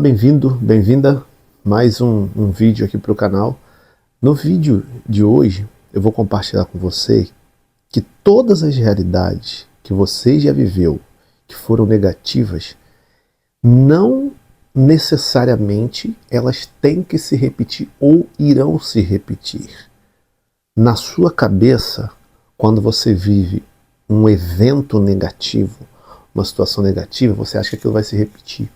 Bem-vindo, bem-vinda, mais um vídeo aqui para o canal. No vídeo de hoje eu vou compartilhar com você que todas as realidades que você já viveu, que foram negativas, não necessariamente elas têm que se repetir ou irão se repetir. Na sua cabeça, quando você vive um evento negativo, uma situação negativa, você acha que aquilo vai se repetir.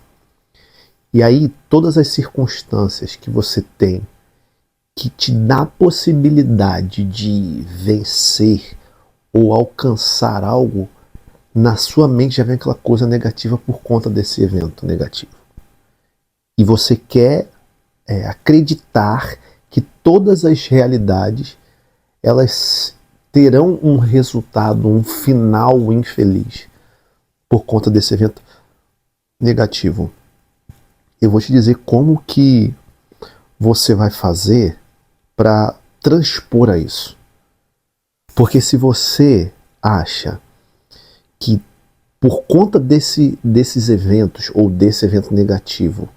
E aí, todas as circunstâncias que você tem que te dá a possibilidade de vencer ou alcançar algo, na sua mente já vem aquela coisa negativa por conta desse evento negativo. E você quer acreditar que todas as realidades elas terão um resultado, um final infeliz por conta desse evento negativo. Eu vou te dizer como que você vai fazer para transpor a isso. Porque se você acha que por conta desses eventos ou desse evento negativo,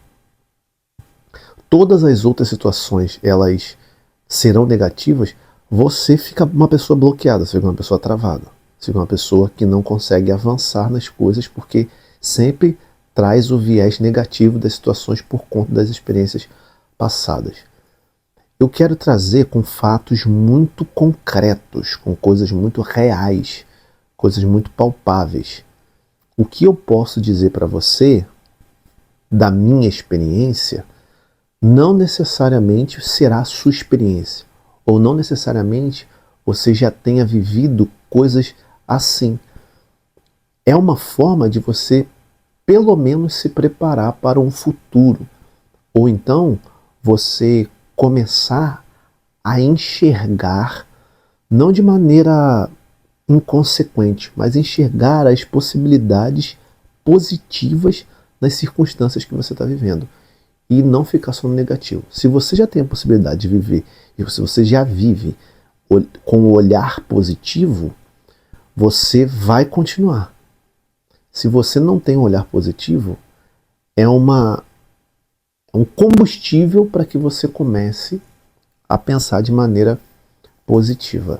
todas as outras situações elas serão negativas, você fica uma pessoa bloqueada, você fica uma pessoa travada, você fica uma pessoa que não consegue avançar nas coisas porque sempre traz o viés negativo das situações por conta das experiências passadas. Eu quero trazer com fatos muito concretos, com coisas muito reais, coisas muito palpáveis. O que eu posso dizer para você, da minha experiência, não necessariamente será a sua experiência, ou não necessariamente você já tenha vivido coisas assim. É uma forma de você pelo menos se preparar para um futuro, ou então você começar a enxergar, não de maneira inconsequente, mas enxergar as possibilidades positivas nas circunstâncias que você está vivendo e não ficar só no negativo. Se você já tem a possibilidade de viver, e se você já vive com o olhar positivo, você vai continuar. Se você não tem um olhar positivo, é um combustível para que você comece a pensar de maneira positiva.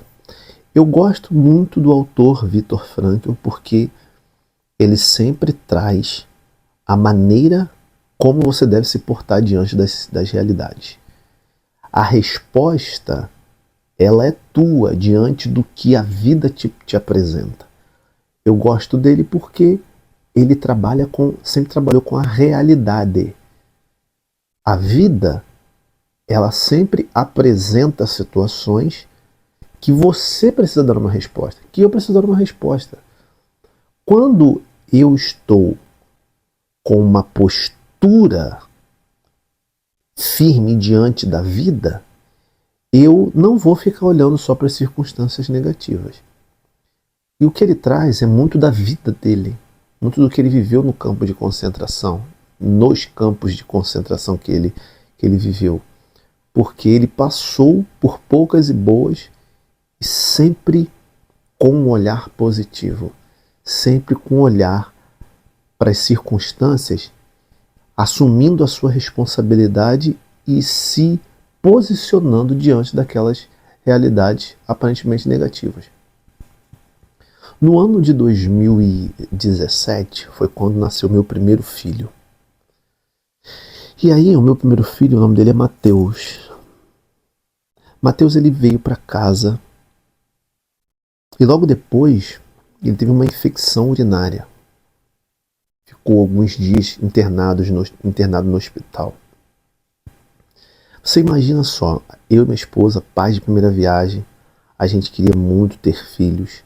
Eu gosto muito do autor Viktor Frankl porque ele sempre traz a maneira como você deve se portar diante das realidades. A resposta, ela é tua diante do que a vida te apresenta. Eu gosto dele porque ele sempre trabalhou com a realidade. A vida, ela sempre apresenta situações que você precisa dar uma resposta, que eu preciso dar uma resposta. Quando eu estou com uma postura firme diante da vida, eu não vou ficar olhando só para as circunstâncias negativas. E o que ele traz é muito da vida dele, muito do que ele viveu no campo de concentração, nos campos de concentração que ele viveu. Porque ele passou por poucas e boas e sempre com um olhar positivo, sempre com um olhar para as circunstâncias, assumindo a sua responsabilidade e se posicionando diante daquelas realidades aparentemente negativas. No ano de 2017 foi quando nasceu meu primeiro filho. E aí o meu primeiro filho, o nome dele é Mateus. Mateus, ele veio para casa e logo depois ele teve uma infecção urinária. Ficou alguns dias internado no hospital. Você imagina só, eu e minha esposa, pais de primeira viagem, a gente queria muito ter filhos.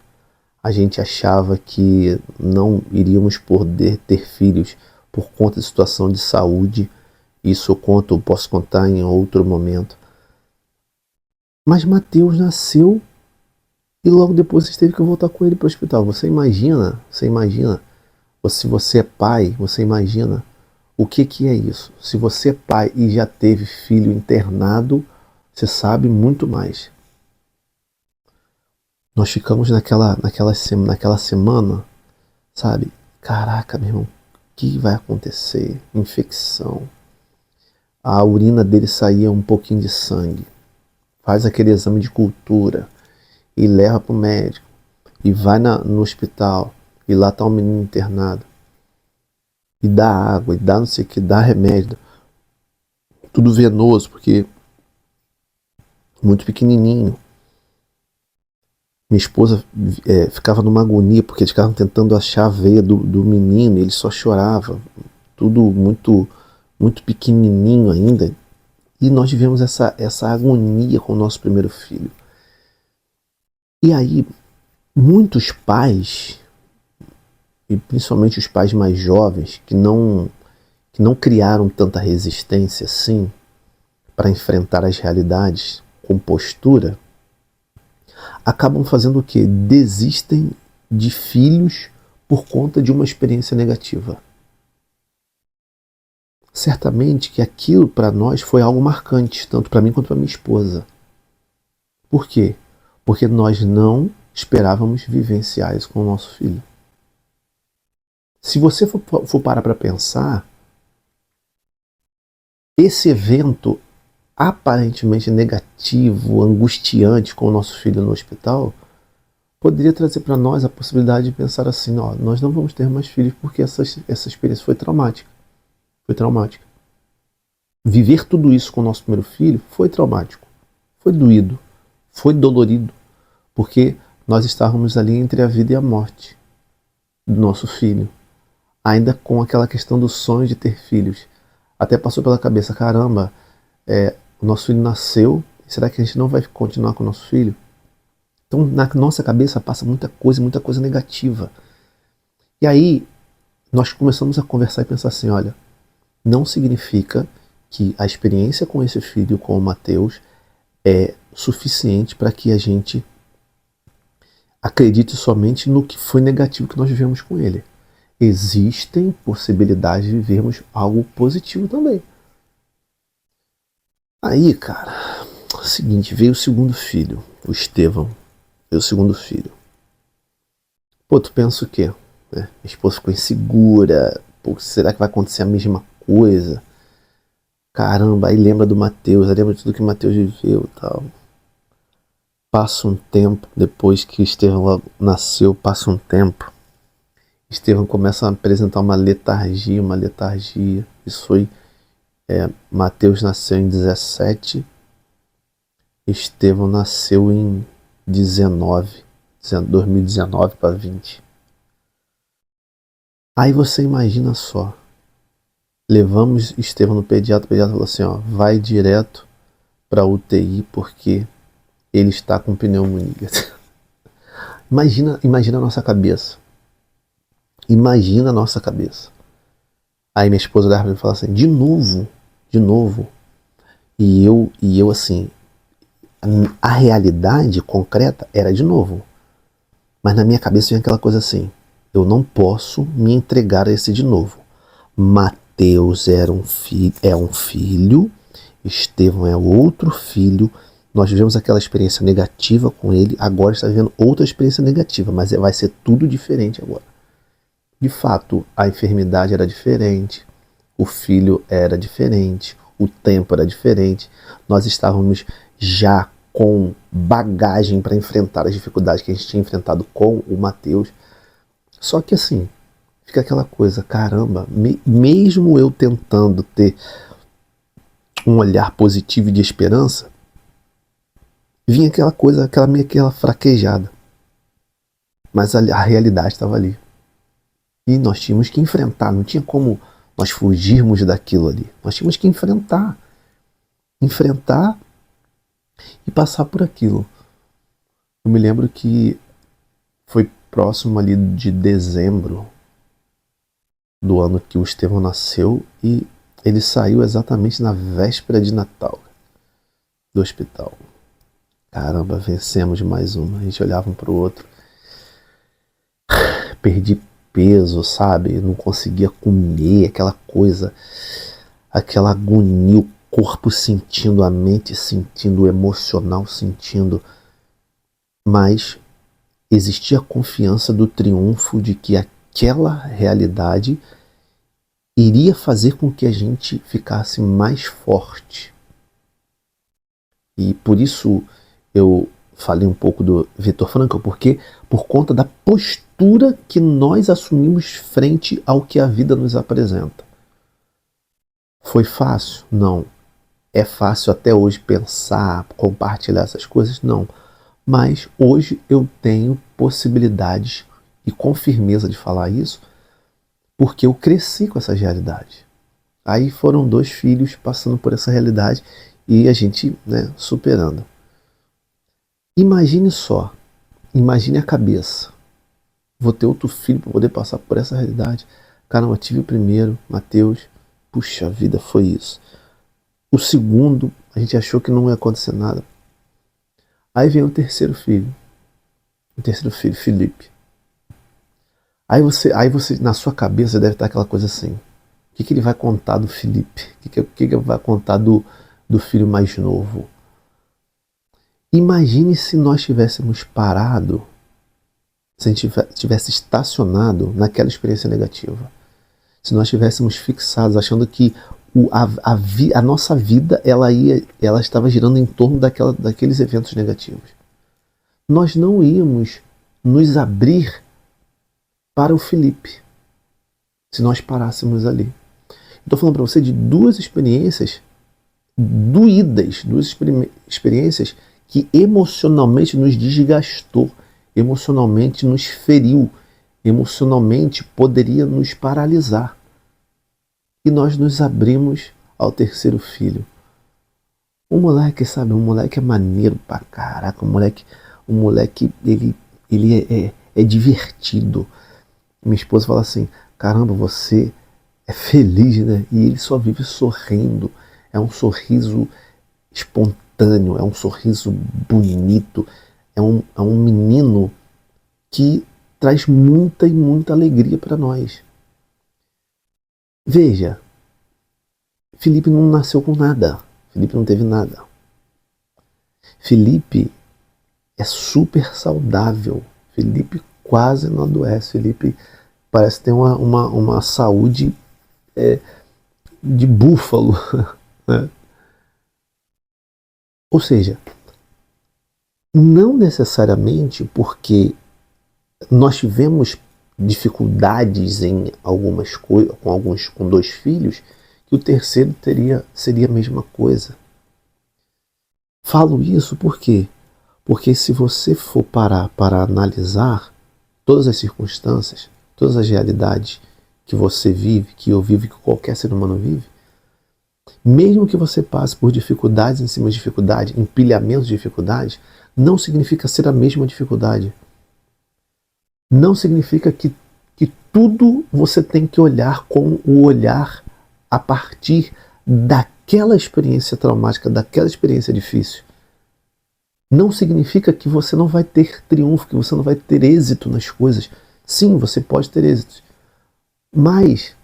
A gente achava que não iríamos poder ter filhos por conta da situação de saúde. Isso eu posso contar em outro momento. Mas Mateus nasceu e logo depois você teve que voltar com ele para o hospital. Você imagina, ou se você é pai, você imagina o que é isso. Se você é pai e já teve filho internado, você sabe muito mais. Nós ficamos naquela semana, sabe? Caraca, meu irmão, que vai acontecer? Infecção. A urina dele saía um pouquinho de sangue. Faz aquele exame de cultura e leva para o médico. E vai no hospital. E lá está um menino internado. E dá água, e dá não sei o que, dá remédio. Tudo venoso, porque muito pequenininho. Minha esposa ficava numa agonia, porque eles ficavam tentando achar a veia do menino, e ele só chorava. Tudo muito, muito pequenininho ainda. E nós vivemos essa agonia com o nosso primeiro filho. E aí, muitos pais, e principalmente os pais mais jovens, que não criaram tanta resistência assim para enfrentar as realidades com postura, acabam fazendo o quê? Desistem de filhos por conta de uma experiência negativa. Certamente que aquilo para nós foi algo marcante, tanto para mim quanto para minha esposa. Por quê? Porque nós não esperávamos vivenciar isso com o nosso filho. Se você for parar para pensar, esse evento aparentemente negativo, angustiante com o nosso filho no hospital, poderia trazer para nós a possibilidade de pensar assim, ó, nós não vamos ter mais filhos porque essa experiência foi traumática. Foi traumática. Viver tudo isso com o nosso primeiro filho foi traumático, foi doído, foi dolorido, porque nós estávamos ali entre a vida e a morte do nosso filho, ainda com aquela questão do sonho de ter filhos. Até passou pela cabeça, caramba, o nosso filho nasceu, será que a gente não vai continuar com o nosso filho? Então na nossa cabeça passa muita coisa negativa. E aí nós começamos a conversar e pensar assim, olha, não significa que a experiência com esse filho, com o Mateus, é suficiente para que a gente acredite somente no que foi negativo que nós vivemos com ele. Existem possibilidades de vivermos algo positivo também. Aí, cara, é o seguinte, veio o segundo filho, o Estevão, veio o segundo filho. Pô, tu pensa o quê? Minha esposa ficou insegura, pô, será que vai acontecer a mesma coisa? Caramba, aí lembra do Mateus, aí lembra de tudo que o Mateus viveu e tal. Passa um tempo, depois que Estevão nasceu, passa um tempo. Estevão começa a apresentar uma letargia. Isso foi... Mateus nasceu em 17, Estevão nasceu em 2019 para 20. Aí você imagina só, levamos Estevão no pediatra, o pediatra falou assim, ó, vai direto para UTI porque ele está com pneumonia. Imagina a nossa cabeça. Imagina a nossa cabeça. Aí minha esposa olhava para mim e falava assim, de novo. E eu assim, a realidade concreta era de novo. Mas na minha cabeça tinha aquela coisa assim, eu não posso me entregar a esse de novo. Mateus é um filho, Estevão é outro filho, nós vivemos aquela experiência negativa com ele, agora está vivendo outra experiência negativa, mas vai ser tudo diferente agora. De fato, a enfermidade era diferente, o filho era diferente, o tempo era diferente, nós estávamos já com bagagem para enfrentar as dificuldades que a gente tinha enfrentado com o Mateus. Só que assim, fica aquela coisa, caramba, mesmo eu tentando ter um olhar positivo e de esperança, vinha aquela coisa, aquela fraquejada. Mas a realidade estava ali. E nós tínhamos que enfrentar, não tinha como nós fugirmos daquilo ali. Nós tínhamos que enfrentar e passar por aquilo. Eu me lembro que foi próximo ali de dezembro do ano que o Estevão nasceu e ele saiu exatamente na véspera de Natal do hospital. Caramba, vencemos mais uma. A gente olhava um pro outro. Perdi peso, sabe? Não conseguia comer, aquela coisa, aquela agonia, o corpo sentindo, a mente sentindo, o emocional sentindo. Mas existia a confiança do triunfo de que aquela realidade iria fazer com que a gente ficasse mais forte. E por isso eu falei um pouco do Viktor Frankl, porque por conta da postura que nós assumimos frente ao que a vida nos apresenta. Foi fácil? Não. É fácil até hoje pensar, compartilhar essas coisas? Não. Mas hoje eu tenho possibilidades, e com firmeza de falar isso, porque eu cresci com essa realidade. Aí foram 2 filhos passando por essa realidade e a gente, né, superando. Imagine só, imagine a cabeça. Vou ter outro filho para poder passar por essa realidade. Caramba, tive o primeiro, Mateus, puxa vida, foi isso. O segundo, a gente achou que não ia acontecer nada. Aí vem o terceiro filho, Felipe. Aí você, na sua cabeça deve estar aquela coisa assim, o que ele vai contar do Felipe? O que ele vai contar do filho mais novo? Imagine se nós tivéssemos parado, se a gente tivesse estacionado naquela experiência negativa. Se nós estivéssemos fixados, achando que a nossa vida ela estava girando em torno daqueles eventos negativos. Nós não íamos nos abrir para o Felipe, se nós parássemos ali. Estou falando para você de 2 experiências doídas, 2 experiências que emocionalmente nos desgastou, emocionalmente nos feriu, emocionalmente poderia nos paralisar. E nós nos abrimos ao terceiro filho. Um moleque, sabe, um moleque é maneiro pra caraca, um moleque ele é divertido. Minha esposa fala assim, caramba, você é feliz, né? E ele só vive sorrindo. É um sorriso espontâneo, é um sorriso bonito, é um menino que traz muita e muita alegria para nós. Veja, Felipe não nasceu com nada, Felipe não teve nada. Felipe é super saudável, Felipe quase não adoece, Felipe parece ter uma saúde de búfalo. Né? Ou seja, não necessariamente porque nós tivemos dificuldades em algumas coisas, com 2 filhos, que o terceiro seria a mesma coisa. Falo isso por quê? Porque se você for parar para analisar todas as circunstâncias, todas as realidades que você vive, que eu vivo, que qualquer ser humano vive, mesmo que você passe por dificuldades em cima de dificuldade, empilhamento de dificuldades, não significa ser a mesma dificuldade. Não significa que tudo você tem que olhar com o olhar a partir daquela experiência traumática, daquela experiência difícil. Não significa que você não vai ter triunfo, que você não vai ter êxito nas coisas. Sim, você pode ter êxito. Mas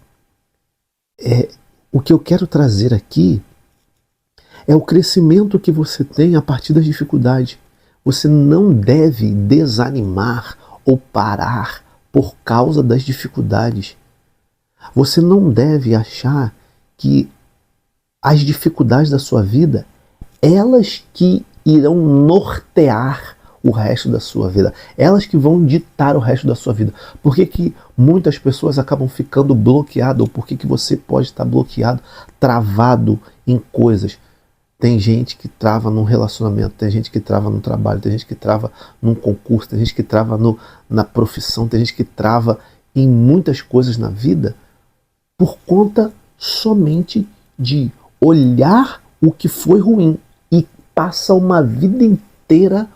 o que eu quero trazer aqui é o crescimento que você tem a partir das dificuldades. Você não deve desanimar ou parar por causa das dificuldades. Você não deve achar que as dificuldades da sua vida, elas que irão nortear o resto da sua vida. Elas que vão ditar o resto da sua vida. Por que muitas pessoas acabam ficando bloqueadas? Ou por que você pode estar bloqueado, travado em coisas? Tem gente que trava num relacionamento, tem gente que trava no trabalho, tem gente que trava num concurso, tem gente que trava na profissão, tem gente que trava em muitas coisas na vida por conta somente de olhar o que foi ruim e passa uma vida inteira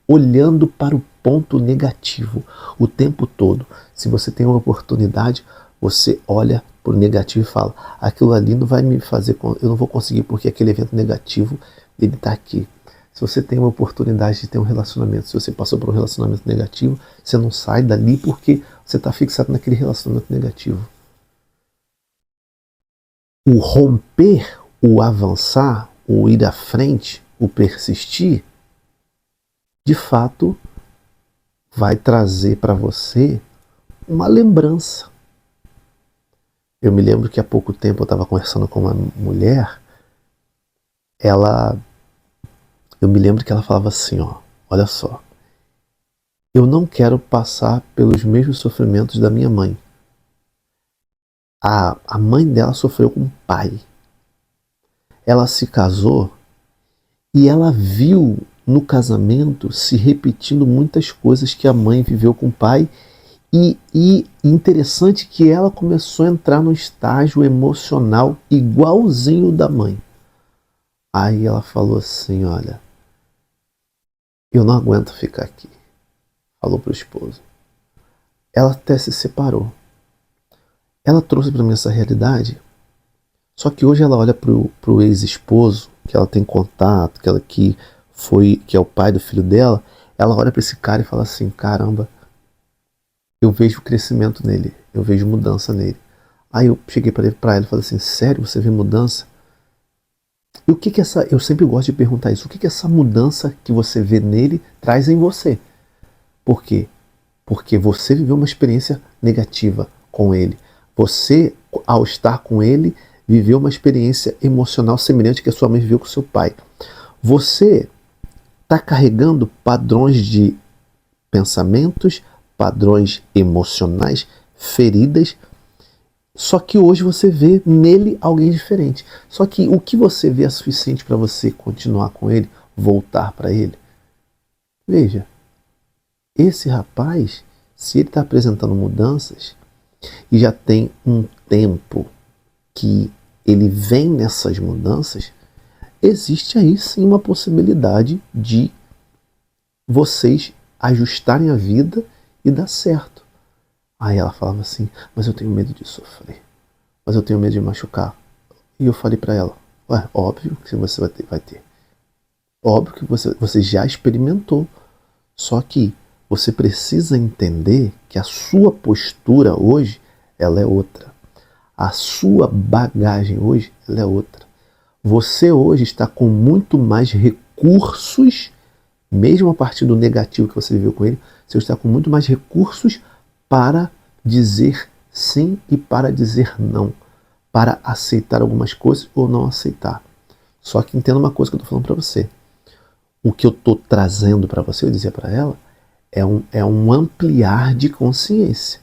olhando para o ponto negativo o tempo todo. Se você tem uma oportunidade, você olha para o negativo e fala, aquilo ali não vai me fazer, eu não vou conseguir porque aquele evento negativo, ele está aqui. Se você tem uma oportunidade de ter um relacionamento, se você passou por um relacionamento negativo, você não sai dali porque você está fixado naquele relacionamento negativo. O romper, o avançar, o ir à frente, o persistir, de fato, vai trazer para você uma lembrança. Eu me lembro que há pouco tempo eu estava conversando com uma mulher, ela, eu me lembro que ela falava assim, ó, olha só, eu não quero passar pelos mesmos sofrimentos da minha mãe. A mãe dela sofreu com o pai. Ela se casou e ela viu no casamento se repetindo muitas coisas que a mãe viveu com o pai. E interessante que ela começou a entrar no estágio emocional igualzinho da mãe. Aí ela falou assim, olha, eu não aguento ficar aqui. Falou pro esposo. Ela até se separou. Ela trouxe para mim essa realidade, só que hoje ela olha pro ex-esposo, que ela tem contato, que é o pai do filho dela, ela olha para esse cara e fala assim, caramba, eu vejo crescimento nele, eu vejo mudança nele. Aí eu cheguei para ela e falei assim, sério, você vê mudança? E o que essa, eu sempre gosto de perguntar isso, o que essa mudança que você vê nele traz em você? Por quê? Porque você viveu uma experiência negativa com ele. Você, ao estar com ele, viveu uma experiência emocional semelhante que a sua mãe viveu com seu pai. Você está carregando padrões de pensamentos, padrões emocionais, feridas, só que hoje você vê nele alguém diferente. Só que o que você vê é suficiente para você continuar com ele, voltar para ele? Veja, esse rapaz, se ele está apresentando mudanças e já tem um tempo que ele vem nessas mudanças, existe aí sim uma possibilidade de vocês ajustarem a vida e dar certo. Aí ela falava assim, mas eu tenho medo de sofrer, mas eu tenho medo de machucar. E eu falei para ela, ué, óbvio que você vai ter. Óbvio que você já experimentou, só que você precisa entender que a sua postura hoje, ela é outra. A sua bagagem hoje, ela é outra. Você hoje está com muito mais recursos, mesmo a partir do negativo que você viveu com ele, você está com muito mais recursos para dizer sim e para dizer não, para aceitar algumas coisas ou não aceitar. Só que entenda uma coisa que eu estou falando para você. O que eu estou trazendo para você, eu dizia para ela, é um ampliar de consciência.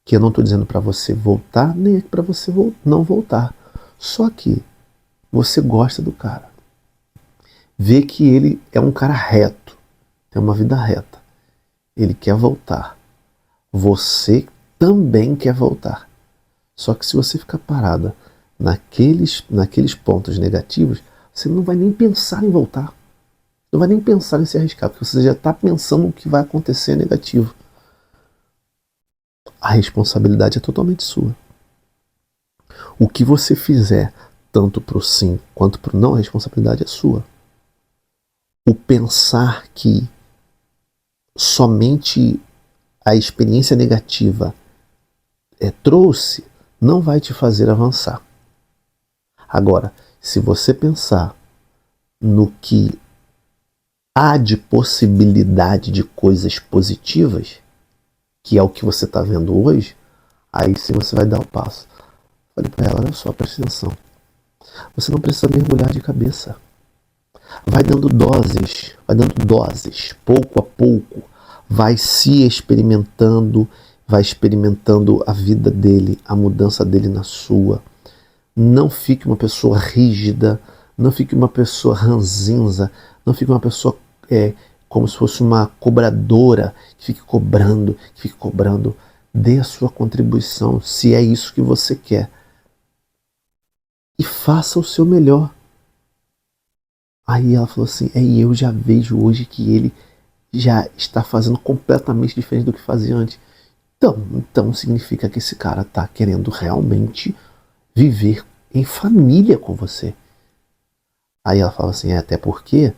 Que eu não estou dizendo para você voltar, nem para você não voltar. Só que você gosta do cara. Vê que ele é um cara reto, tem uma vida reta. Ele quer voltar. Você também quer voltar. Só que se você ficar parada naqueles pontos negativos, você não vai nem pensar em voltar. Não vai nem pensar em se arriscar, porque você já está pensando o que vai acontecer negativo. A responsabilidade é totalmente sua. O que você fizer, tanto para o sim quanto para o não, a responsabilidade é sua. O pensar que somente a experiência negativa trouxe, não vai te fazer avançar. Agora, se você pensar no que há de possibilidade de coisas positivas, que é o que você está vendo hoje, aí sim você vai dar o passo. Falei para ela, olha só, presta atenção. Você não precisa mergulhar de cabeça. Vai dando doses, pouco a pouco. Vai se experimentando, vai experimentando a vida dele, a mudança dele na sua. Não fique uma pessoa rígida, não fique uma pessoa ranzinza, não fique uma pessoa como se fosse uma cobradora, que fique cobrando. Dê a sua contribuição, se é isso que você quer. E faça o seu melhor. Aí ela falou assim, e eu já vejo hoje que ele já está fazendo completamente diferente do que fazia antes. Então significa que esse cara está querendo realmente viver em família com você. Aí ela fala assim, até porque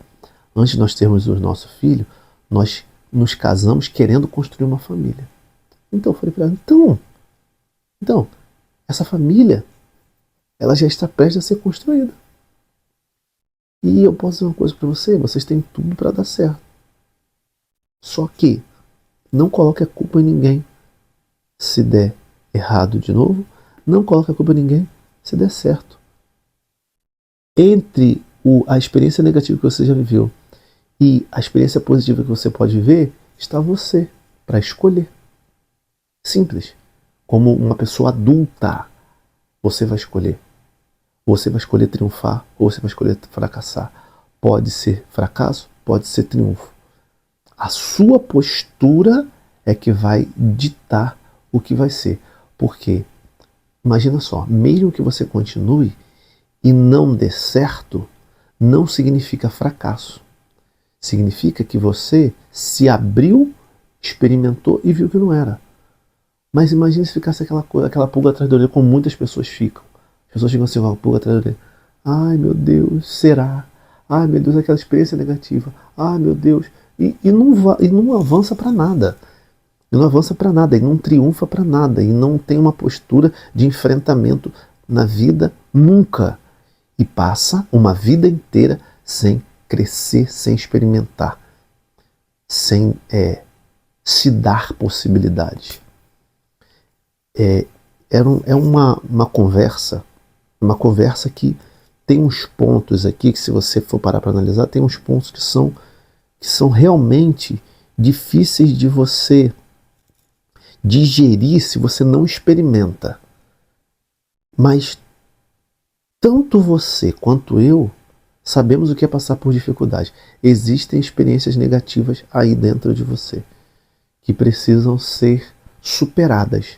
antes de nós termos o nosso filho, nós nos casamos querendo construir uma família. Então eu falei para ela, então, essa família, ela já está prestes a ser construída. E eu posso dizer uma coisa para você, vocês têm tudo para dar certo. Só que não coloque a culpa em ninguém. Se der errado de novo, Não coloque a culpa em ninguém, se der certo. Entre a experiência negativa que você já viveu e a experiência positiva que você pode viver, está você, para escolher. Simples. Como uma pessoa adulta, você vai escolher. Você vai escolher triunfar ou você vai escolher fracassar. Pode ser fracasso, pode ser triunfo. A sua postura é que vai ditar o que vai ser. Porque, imagina só, mesmo que você continue e não dê certo, não significa fracasso. Significa que você se abriu, experimentou e viu que não era. Mas imagine se ficasse aquela pulga atrás da orelha, como muitas pessoas ficam. As pessoas ficam assim, uma pulga atrás da orelha. Ai meu Deus, será? Ai meu Deus, aquela experiência negativa. Ai meu Deus. E não avança para nada. E não avança para nada, e não triunfa para nada, e não tem uma postura de enfrentamento na vida nunca. E passa uma vida inteira sem crescer, sem experimentar, sem se dar possibilidades. É uma conversa que tem uns pontos aqui que, se você for parar para analisar, tem uns pontos que são realmente difíceis de você digerir se você não experimenta. Mas tanto você quanto eu sabemos o que é passar por dificuldade. Existem experiências negativas aí dentro de você que precisam ser superadas.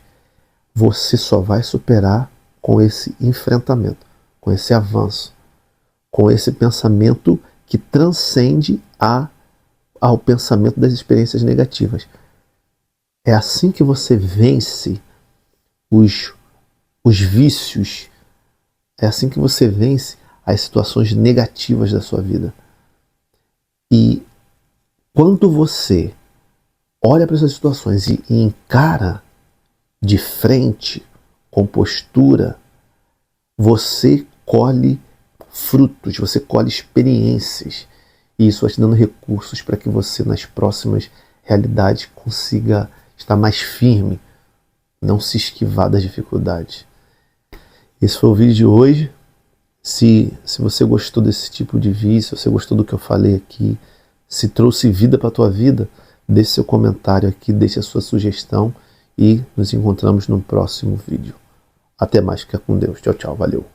Você só vai superar com esse enfrentamento, com esse avanço, com esse pensamento que transcende ao pensamento das experiências negativas. É assim que você vence os vícios. É assim que você vence as situações negativas da sua vida. E quando você olha para essas situações e encara de frente, com postura, você colhe frutos, você colhe experiências. E isso vai te dando recursos para que você, nas próximas realidades, consiga estar mais firme, não se esquivar das dificuldades. Esse foi o vídeo de hoje. Se você gostou desse tipo de vídeo, se você gostou do que eu falei aqui, se trouxe vida para a tua vida, deixe seu comentário aqui, deixe a sua sugestão e nos encontramos no próximo vídeo. Até mais, fica com Deus. Tchau, tchau, valeu.